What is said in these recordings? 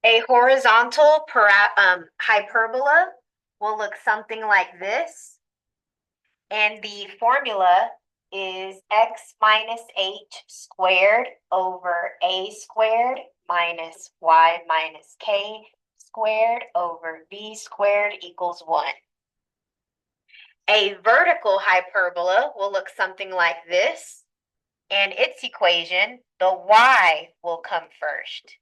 A horizontal hyperbola will look something like this. And the formula is x minus h squared over a squared minus y minus k squared over b squared equals 1. A vertical hyperbola will look something like this. And its equation, the y will come first.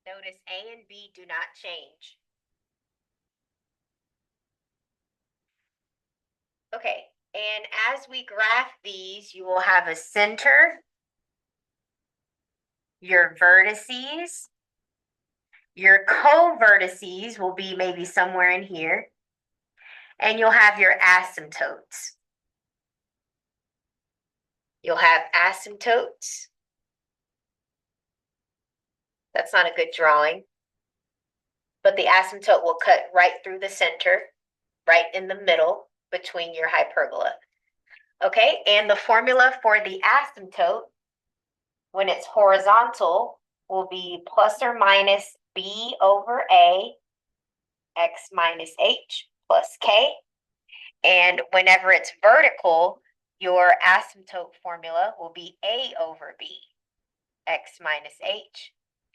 Notice A and B do not change. Okay, and as we graph these, you will have a center, your vertices, your co-vertices will be maybe somewhere in here, and you'll have your asymptotes. You'll have asymptotes. That's not a good drawing, but the asymptote will cut right through the center, right in the middle between your hyperbola. Okay, and the formula for the asymptote when it's horizontal will be plus or minus b over a x minus h plus k. And whenever it's vertical, your asymptote formula will be a over b x minus h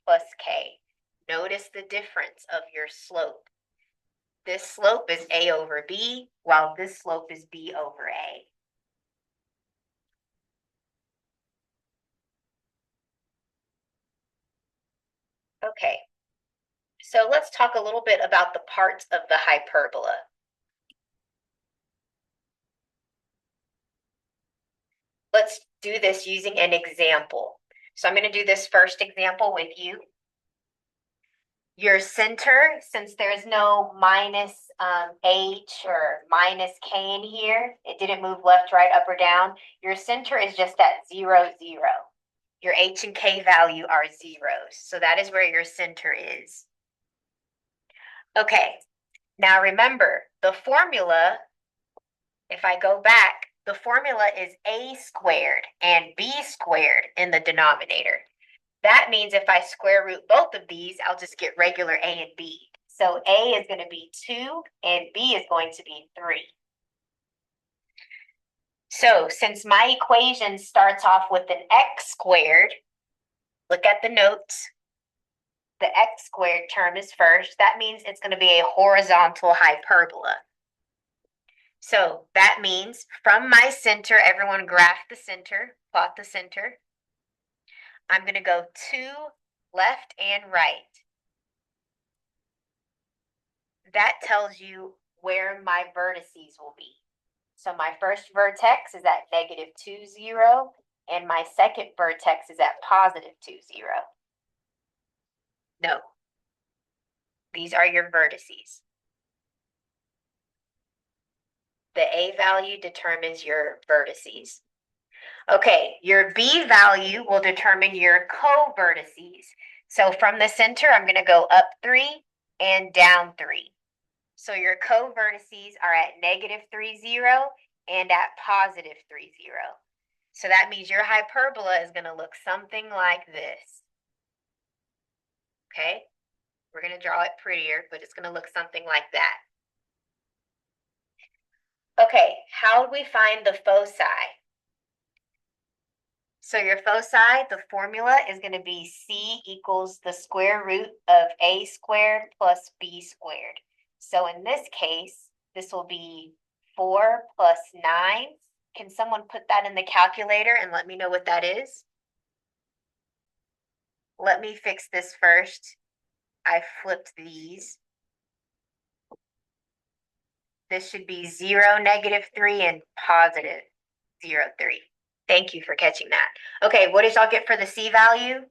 plus k. Notice the difference of your slope. This slope is a over b, while this slope is b over a. Okay, so let's talk a little bit about the parts of the hyperbola. Let's do this using an example. So I'm going to do this first example with you. Your center, since there's no minus h or minus k in here, it didn't move left, right, up, or down. Your center is just at 0, 0. Your h and k value are zeros. So that is where your center is. Okay, now remember, the formula, if I go back, the formula is a squared and b squared in the denominator. That means if I square root both of these, I'll just get regular a and b. So a is going to be 2 and b is going to be 3. So since my equation starts off with an x squared, look at the notes. The x squared term is first. That means it's going to be a horizontal hyperbola. So that means from my center, everyone graph the center, plot the center. I'm going to go to left and right. That tells you where my vertices will be. So my first vertex is at negative 2, 0, and my second vertex is at positive 2, 0. No, these are your vertices. The A value determines your vertices. Okay, your B value will determine your co-vertices. So from the center, I'm going to go up 3 and down 3. So your co-vertices are at negative 3, 0 and at positive 3, 0. So that means your hyperbola is going to look something like this. Okay, we're going to draw it prettier, but it's going to look something like that. Okay, how do we find the foci? So your foci, the formula is going to be c equals the square root of a squared plus b squared. So in this case, this will be 4 plus 9. Can someone put that in the calculator and let me know what that is? Let me fix this first. I flipped these. This should be 0, negative 3, and positive 0, 3. Thank you for catching that. Okay, what did y'all get for the C value?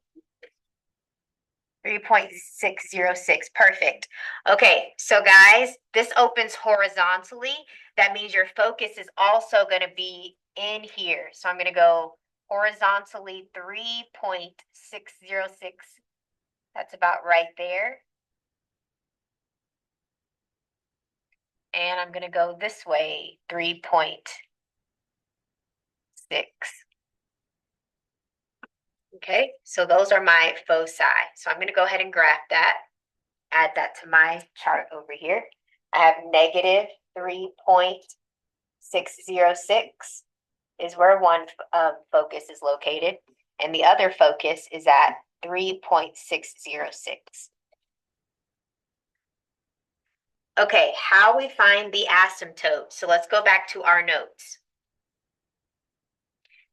3.606. Perfect. Okay, so guys, this opens horizontally. That means your focus is also going to be in here. So I'm going to go horizontally 3.606. That's about right there. And I'm going to go this way 3.606. 6. Okay, so those are my foci. So I'm going to go ahead and graph that, add that to my chart over here. I have negative 3.606 is where one focus is located, and the other focus is at 3.606. Okay, how we find the asymptote. So let's go back to our notes.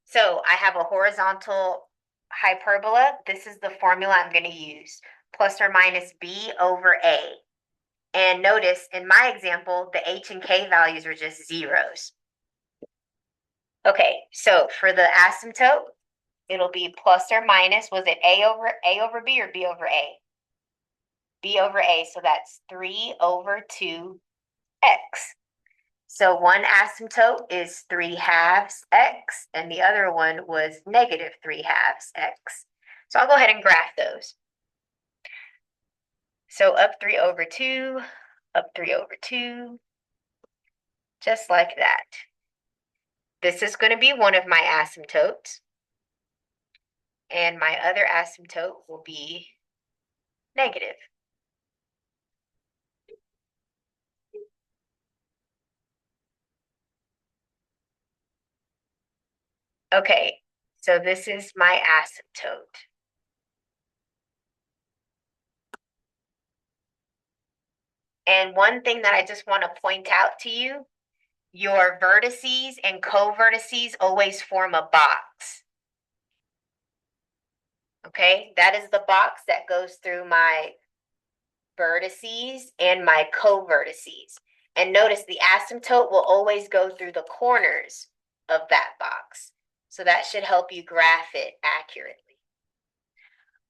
So I have a horizontal hyperbola. This is the formula I'm going to use, plus or minus b over a. And notice in my example, the h and k values are just zeros. Okay, so for the asymptote, it'll be plus or minus, was it a over b or b over a? B over a, so that's 3 over 2x. So one asymptote is 3/2 x, and the other one was negative 3/2 x. So I'll go ahead and graph those. So up 3 over 2, up 3 over 2, just like that. This is going to be one of my asymptotes, and my other asymptote will be negative. Okay, so this is my asymptote. And one thing that I just want to point out to you, your vertices and co-vertices always form a box. Okay, that is the box that goes through my vertices and my co-vertices. And notice the asymptote will always go through the corners of that box. So that should help you graph it accurately.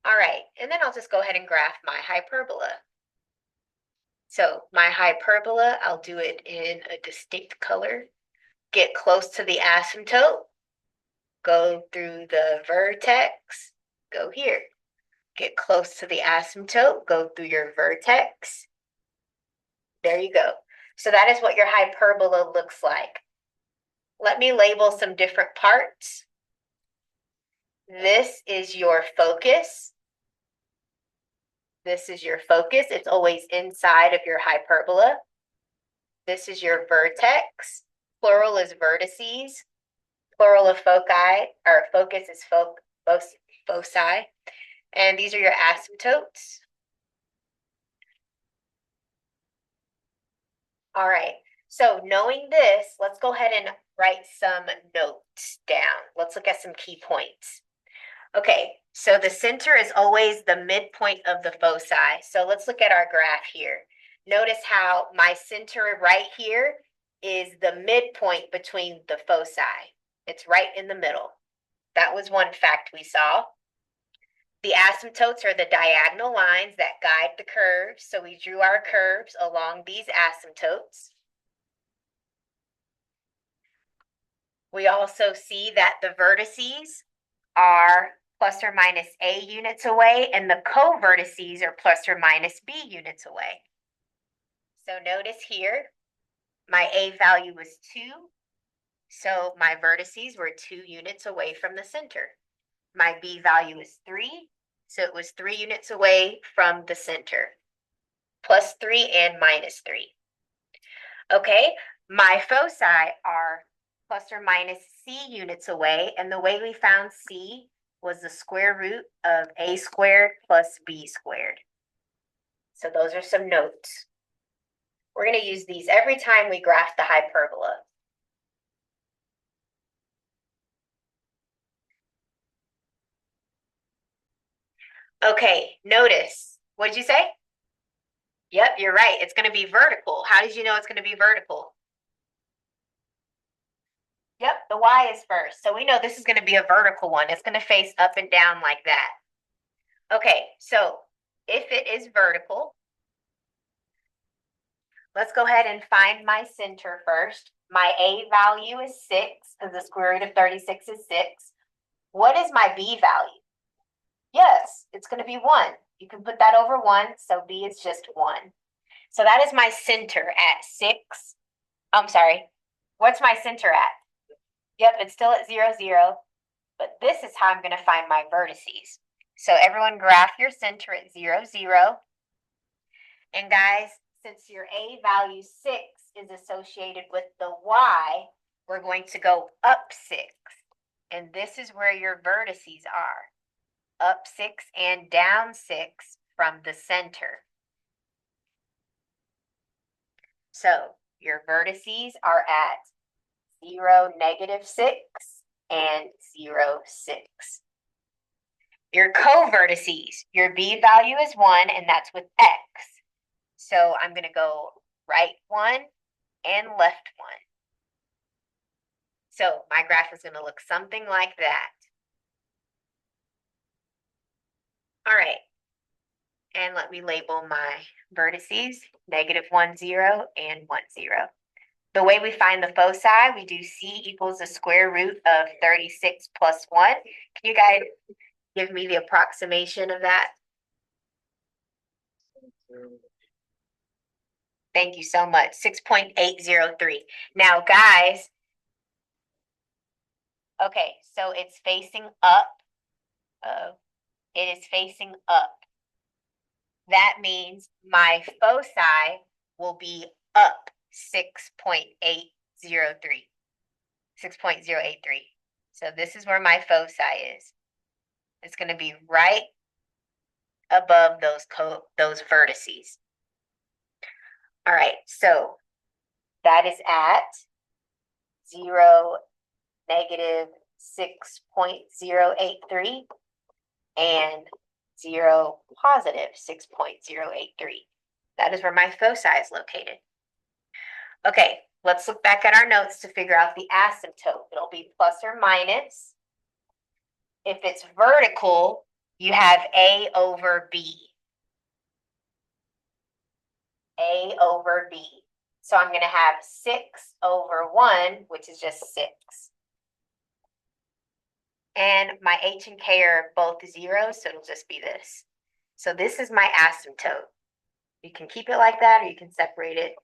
All right, and then I'll just go ahead and graph my hyperbola. So my hyperbola, I'll do it in a distinct color. Get close to the asymptote, go through the vertex, go here. Get close to the asymptote, go through your vertex. There you go. So that is what your hyperbola looks like. Let me label some different parts. This is your focus. This is your focus. It's always inside of your hyperbola. This is your vertex. Plural is vertices. Plural of foci, or focus is foci. And these are your asymptotes. All right, so knowing this, let's go ahead and write some notes down. Let's look at some key points. Okay, so the center is always the midpoint of the foci. So let's look at our graph here. Notice how my center right here is the midpoint between the foci. It's right in the middle. That was one fact we saw. The asymptotes are the diagonal lines that guide the curves. So we drew our curves along these asymptotes. We also see that the vertices are plus or minus a units away, and the co-vertices are plus or minus b units away. So notice here, my a value was 2. So my vertices were 2 units away from the center. My b value is 3. So it was 3 units away from the center. Plus 3 and minus 3. Okay, my foci are plus or minus c units away. And the way we found c was the square root of a squared plus b squared. So those are some notes. We're going to use these every time we graph the hyperbola. Okay, notice. What did you say? Yep, you're right. It's going to be vertical. How did you know it's going to be vertical? Yep, the y is first. So we know this is going to be a vertical one. It's going to face up and down like that. Okay, so if it is vertical, let's go ahead and find my center first. My a value is 6 because the square root of 36 is 6. What is my b value? Yes, it's going to be 1. You can put that over 1, so b is just 1. So that is my center at 6. I'm sorry. What's my center at? Yep, it's still at 0, 0. But this is how I'm going to find my vertices. So everyone graph your center at 0, 0. And guys, since your A value 6 is associated with the Y, we're going to go up 6. And this is where your vertices are. Up 6 and down 6 from the center. So your vertices are at 0, -6 and 0, 6. Your co-vertices, your B value is 1, and that's with X. So I'm going to go right 1 and left 1. So my graph is going to look something like that. All right. And let me label my vertices, -1, 0, and 1, 0. The way we find the foci, we do C equals the square root of 36 plus 1. Can you guys give me the approximation of that? Thank you so much. 6.803. Now, guys, okay, so it's facing up. It is facing up. That means my foci will be up 6.803. 6.083. So this is where my foci is. It's going to be right above those vertices. All right, so that is at 0, -6.083 and 0, +6.083. That is where my foci is located. Okay, let's look back at our notes to figure out the asymptote. It'll be plus or minus. If it's vertical, you have A over B. A over B. So I'm going to have 6 over 1, which is just 6. And my H and K are both 0, so it'll just be this. So this is my asymptote. You can keep it like that, or you can separate it.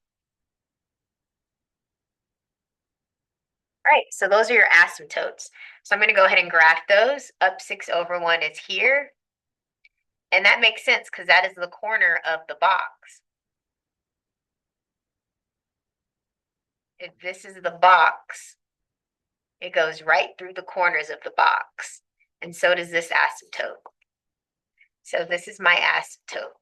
All right, so those are your asymptotes. So I'm going to go ahead and graph those. Up 6 over 1 is here. And that makes sense because that is the corner of the box. If this is the box, it goes right through the corners of the box. And so does this asymptote. So this is my asymptote.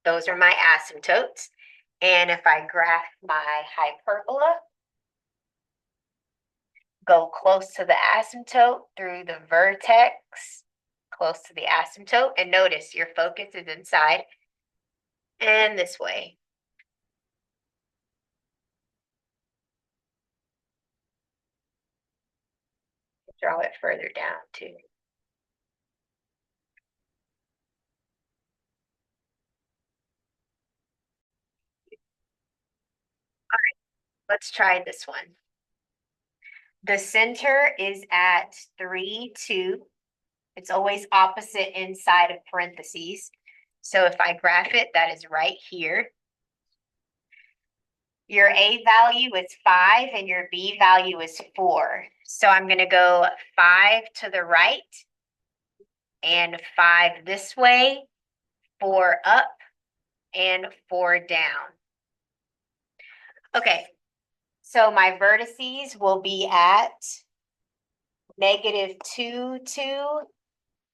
Those are my asymptotes. And if I graph my hyperbola, go close to the asymptote through the vertex, close to the asymptote, and notice your focus is inside and this way. Draw it further down too. All right, let's try this one. The center is at 3, 2. It's always opposite inside of parentheses. So if I graph it, that is right here. Your A value is 5 and your B value is 4. So I'm going to go 5 to the right and 5 this way, 4 up and 4 down. Okay, so my vertices will be at -2, 2,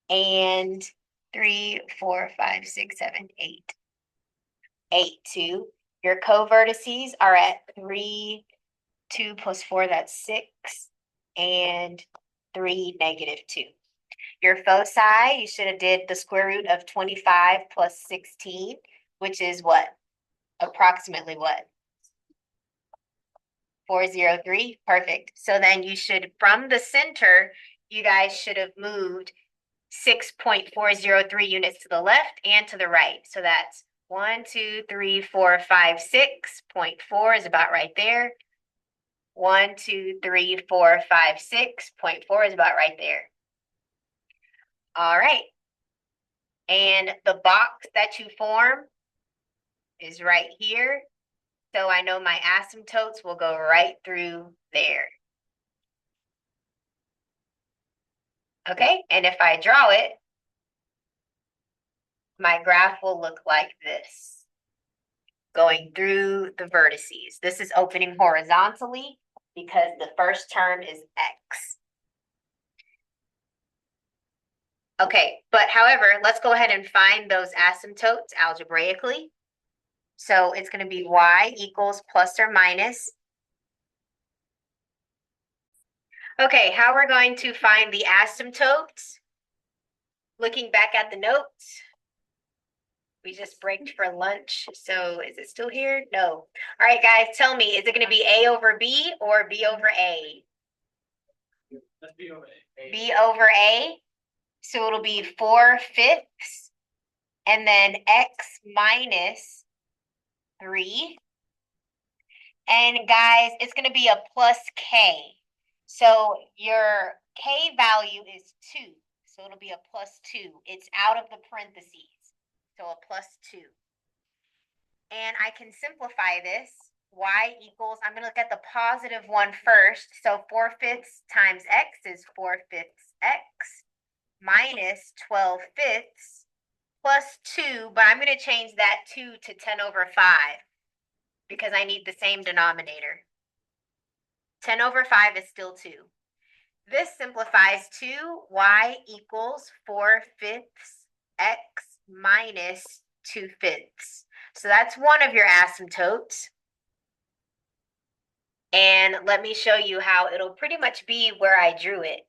and 3, 4, 5, 6, 7, 8. 8, 2. Your co-vertices are at 3, 2 plus 4, that's 6, and 3, -2. Your foci, you should have did the square root of 25 plus 16, which is what? Approximately what? 403. Perfect. So then you should, from the center, you guys should have moved 6.403 units to the left and to the right. So that's 1, 2, 3, 4, 5, 6.4 is about right there. 1, 2, 3, 4, 5, 6.4 is about right there. All right. And the box that you form is right here. So I know my asymptotes will go right through there. Okay, and if I draw it, my graph will look like this, going through the vertices. This is opening horizontally because the first term is x. Okay, but however, let's go ahead and find those asymptotes algebraically. So it's going to be y equals plus or minus. Okay, how we're going to find the asymptotes? Looking back at the notes, we just braked for lunch. So is it still here? No. All right, guys, tell me, is it going to be A over B or B over A? That's B over A. B over A. So it'll be 4/5 and then x minus 3. And guys, it's going to be a plus k. So your k value is 2. So it'll be a plus 2. It's out of the parentheses. So a plus 2. And I can simplify this. Y equals, I'm going to look at the positive one first. So 4/5 times x is 4/5 x minus 12/5 plus 2. But I'm going to change that 2 to 10 over 5 because I need the same denominator. 10 over 5 is still 2. This simplifies to y equals 4/5 x minus 2/5. So that's one of your asymptotes. And let me show you how it'll pretty much be where I drew it.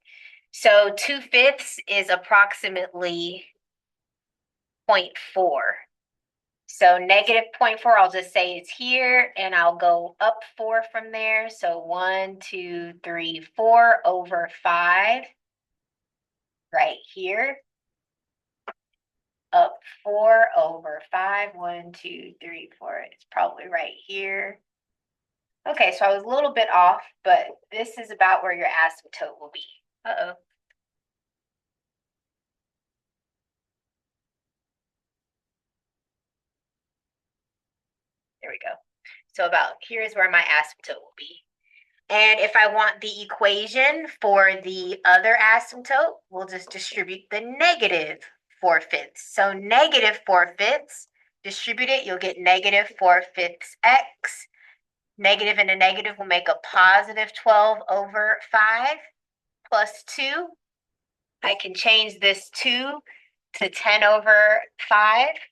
So 2/5 is approximately 0.4. So negative 0.4, I'll just say it's here, and I'll go up 4 from there. So 1, 2, 3, 4 over 5 right here. Up 4 over 5, 1, 2, 3, 4. It's probably right here. Okay, so I was a little bit off, but this is about where your asymptote will be. Uh-oh. There we go. So about here is where my asymptote will be. And if I want the equation for the other asymptote, we'll just distribute the negative 4/5. So negative 4/5, distribute it, you'll get negative 4/5 x. Negative and a negative will make a positive 12 over 5 plus 2. I can change this 2 to 10 over 5.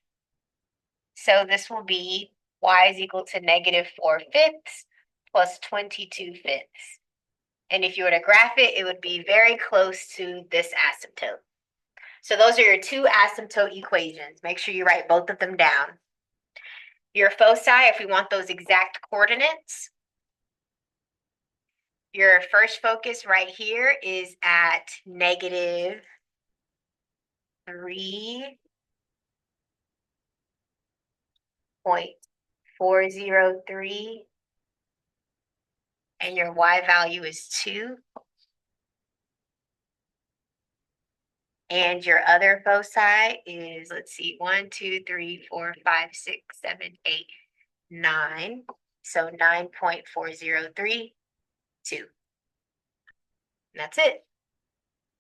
So this will be y is equal to negative 4/5 plus 22/5. And if you were to graph it, it would be very close to this asymptote. So those are your two asymptote equations. Make sure you write both of them down. Your foci, if we want those exact coordinates, your first focus right here is at negative 3.403, and your y value is 2. And your other foci is, let's see, 1, 2, 3, 4, 5, 6, 7, 8, 9. So 9.403, 2. And that's it.